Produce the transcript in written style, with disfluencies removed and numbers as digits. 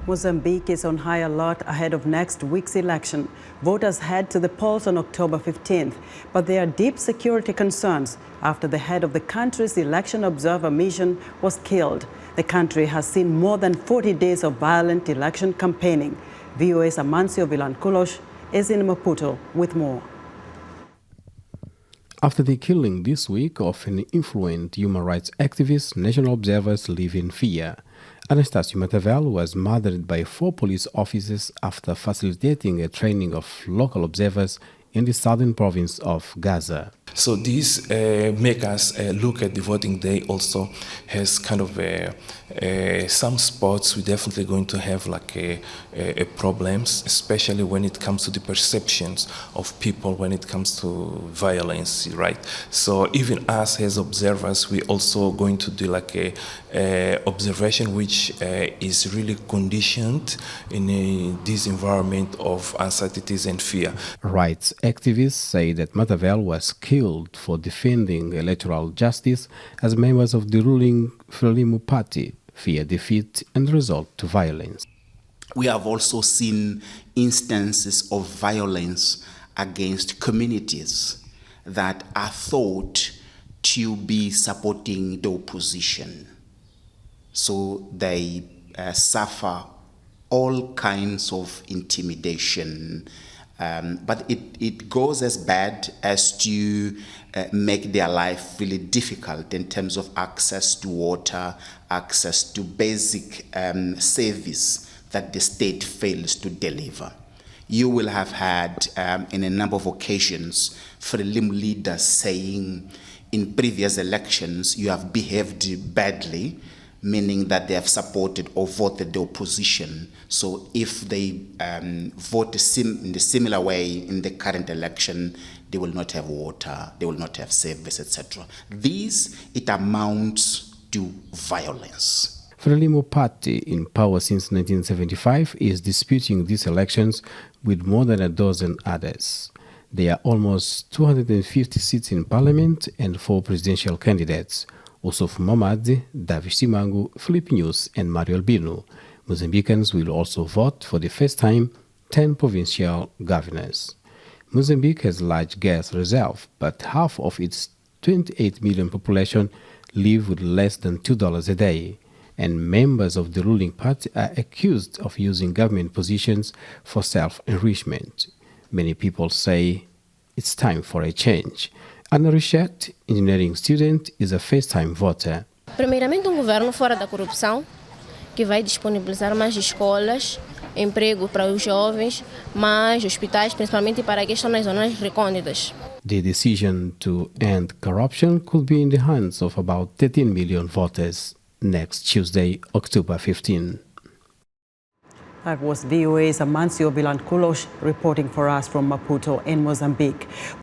Mozambique is on high alert ahead of next week's election. Voters head to the polls on October 15th, but there are deep security concerns after the head of the country's election observer mission was killed. The country has seen more than 40 days of violent election campaigning. VOA's Amancio Vilanculos is in Maputo with more. After the killing this week of an influential human rights activist, national observers live in fear. Amancio Vilanculos was murdered by 4 police officers after facilitating a training of local observers in the southern province of Gaza. So this makes us look at the voting day also has kind of some spots we're definitely going to have like problems, especially when it comes to the perceptions of people when it comes to violence, right? So even us as observers, we also going to do like a observation which is really conditioned in this environment of uncertainties and fear. Rights activists say that Vilanculos was killed for defending electoral justice as members of the ruling Frelimo party fear defeat and resort to violence. We have also seen instances of violence against communities that are thought to be supporting the opposition. So they suffer all kinds of intimidation, but it goes as bad as to make their life really difficult in terms of access to water, access to basic service that the state fails to deliver. You will have had, in a number of occasions, Frelimo leaders saying, in previous elections, you have behaved badly, meaning that they have supported or voted the opposition. So if they vote in the similar way in the current election, they will not have water, they will not have service, etc. It amounts to violence. Frelimo party, in power since 1975, is disputing these elections with more than a dozen others. There are almost 250 seats in parliament and 4 presidential candidates. Osofo Mamadi, Davi Simango, Felipe News and Mario Albino. Mozambicans will also vote for the first time 10 provincial governors. Mozambique has large gas reserve, but half of its 28 million population live with less than $2 a day, and members of the ruling party are accused of using government positions for self-enrichment. Many people say it's time for a change. Ana Richette, engineering student, is a first-time voter. Primeiramente, governo fora da corrupção, que vai disponibilizar mais escolas, emprego para os jovens, mais hospitais, principalmente para quem estão nas zonas recônditas. The decision to end corruption could be in the hands of about 13 million voters next Tuesday, October 15. That was VOA's Amancio Vilanculos reporting for us from Maputo in Mozambique.